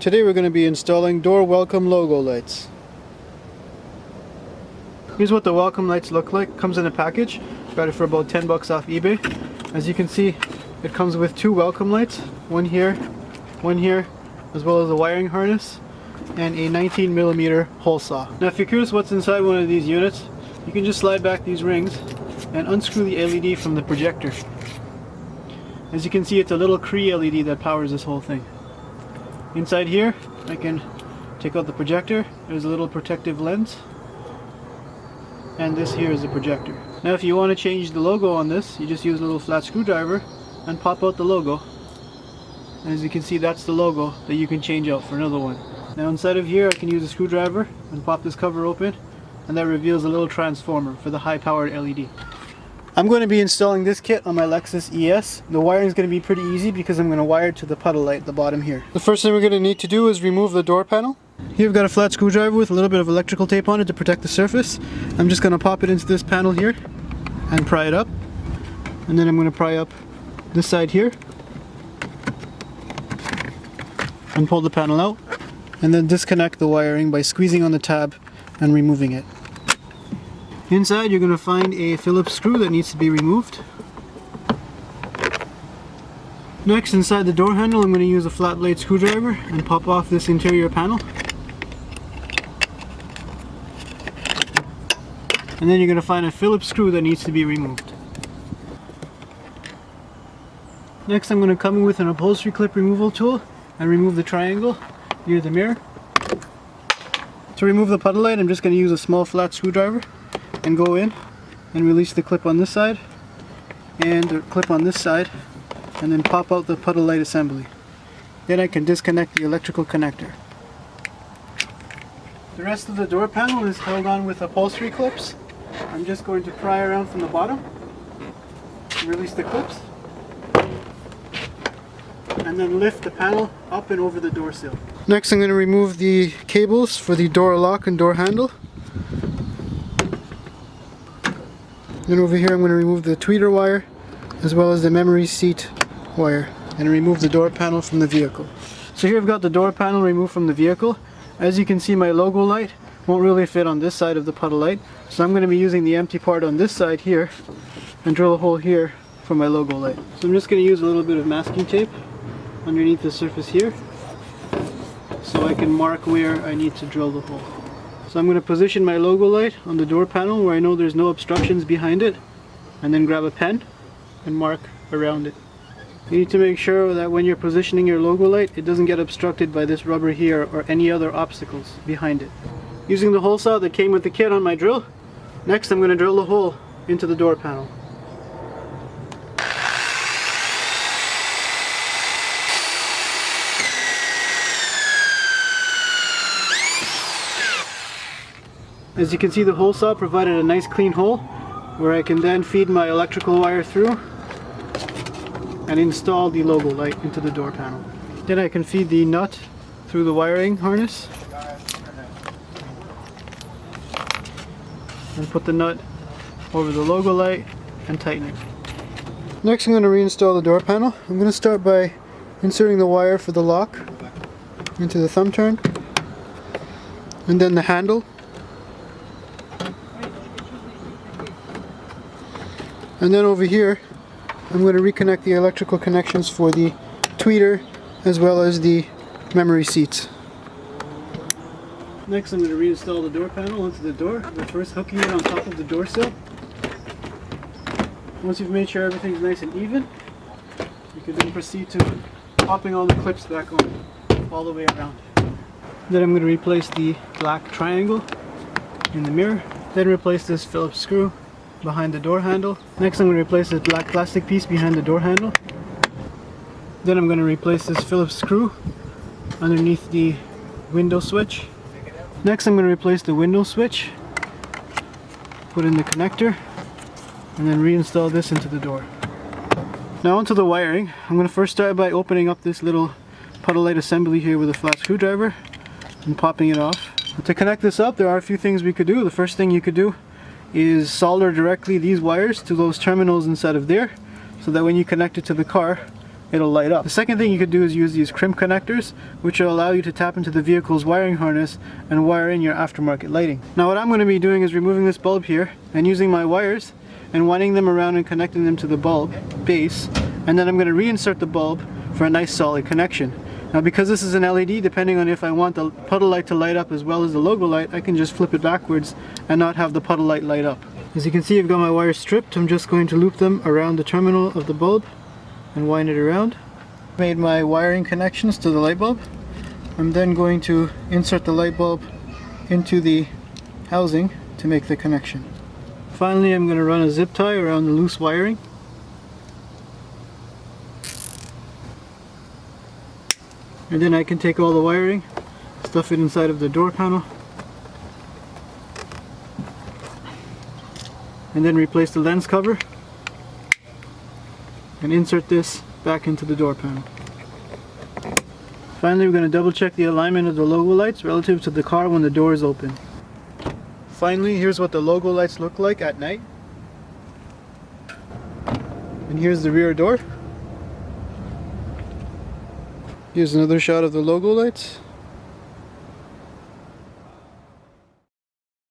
Today we're going to be installing door welcome logo lights. Here's what the welcome lights look like. Comes in a package. Got it for about 10 bucks off eBay. As you can see, it comes with two welcome lights. One here, as well as a wiring harness and a 19mm hole saw. Now if you're curious what's inside one of these units, you can just slide back these rings and unscrew the LED from the projector. As you can see, it's a little CREE LED that powers this whole thing. Inside here, I can take out the projector. There's a little protective lens. And this here is the projector. Now if you want to change the logo on this, you just use a little flat screwdriver and pop out the logo. And as you can see, that's the logo that you can change out for another one. Now inside of here, I can use a screwdriver and pop this cover open, and that reveals a little transformer for the high-powered LED. I'm going to be installing this kit on my Lexus ES. The wiring is going to be pretty easy because I'm going to wire it to the puddle light at the bottom here. The first thing we're going to need to do is remove the door panel. Here I've got a flat screwdriver with a little bit of electrical tape on it to protect the surface. I'm just going to pop it into this panel here and pry it up. And then I'm going to pry up this side here and pull the panel out. And then disconnect the wiring by squeezing on the tab and removing it. Inside you're going to find a Phillips screw that needs to be removed. Next, inside the door handle, I'm going to use a flat blade screwdriver and pop off this interior panel. And then you're going to find a Phillips screw that needs to be removed. Next, I'm going to come in with an upholstery clip removal tool and remove the triangle near the mirror. To remove the puddle light, I'm just going to use a small flat screwdriver and go in and release the clip on this side and the clip on this side, and then pop out the puddle light assembly. Then I can disconnect the electrical connector. The rest of the door panel is held on with upholstery clips. I'm just going to pry around from the bottom, release the clips, and then lift the panel up and over the door sill. Next I'm going to remove the cables for the door lock and door handle. Then over here I'm going to remove the tweeter wire as well as the memory seat wire and remove the door panel from the vehicle. So here I've got the door panel removed from the vehicle. As you can see, my logo light won't really fit on this side of the puddle light, so I'm going to be using the empty part on this side here and drill a hole here for my logo light. So I'm just going to use a little bit of masking tape underneath the surface here so I can mark where I need to drill the hole. So I'm going to position my logo light on the door panel where I know there's no obstructions behind it, and then grab a pen and mark around it. You need to make sure that when you're positioning your logo light, it doesn't get obstructed by this rubber here or any other obstacles behind it. Using the hole saw that came with the kit on my drill, next I'm going to drill the hole into the door panel. As you can see, the hole saw provided a nice clean hole where I can then feed my electrical wire through and install the logo light into the door panel. Then I can feed the nut through the wiring harness and put the nut over the logo light and tighten it. Next I'm going to reinstall the door panel. I'm going to start by inserting the wire for the lock into the thumb turn and then the handle. And then over here, I'm going to reconnect the electrical connections for the tweeter as well as the memory seats. Next I'm going to reinstall the door panel onto the door, but first hooking it on top of the door sill. Once you've made sure everything's nice and even, you can then proceed to popping all the clips back on all the way around. Then I'm going to replace the black triangle in the mirror, then replace this Phillips screw behind the door handle. Next I'm going to replace this black plastic piece behind the door handle. Then I'm going to replace this Phillips screw underneath the window switch. Next I'm going to replace the window switch, put in the connector, and then reinstall this into the door. Now onto the wiring. I'm going to first start by opening up this little puddle light assembly here with a flat screwdriver and popping it off. To connect this up, there are a few things we could do. The first thing you could do is solder directly these wires to those terminals inside of there, so that when you connect it to the car, it'll light up. The second thing you could do is use these crimp connectors, which will allow you to tap into the vehicle's wiring harness and wire in your aftermarket lighting. Now what I'm going to be doing is removing this bulb here and using my wires and winding them around and connecting them to the bulb base, and then I'm going to reinsert the bulb for a nice solid connection. Now because this is an LED, depending on if I want the puddle light to light up as well as the logo light, I can just flip it backwards and not have the puddle light light up. As you can see, I've got my wires stripped. I'm just going to loop them around the terminal of the bulb and wind it around. Made my wiring connections to the light bulb. I'm then going to insert the light bulb into the housing to make the connection. Finally, I'm going to run a zip tie around the loose wiring. And then I can take all the wiring, stuff it inside of the door panel, and then replace the lens cover and insert this back into the door panel. Finally, we're going to double check the alignment of the logo lights relative to the car when the door is open. Finally, here's what the logo lights look like at night. And here's the rear door. Here's another shot of the logo lights.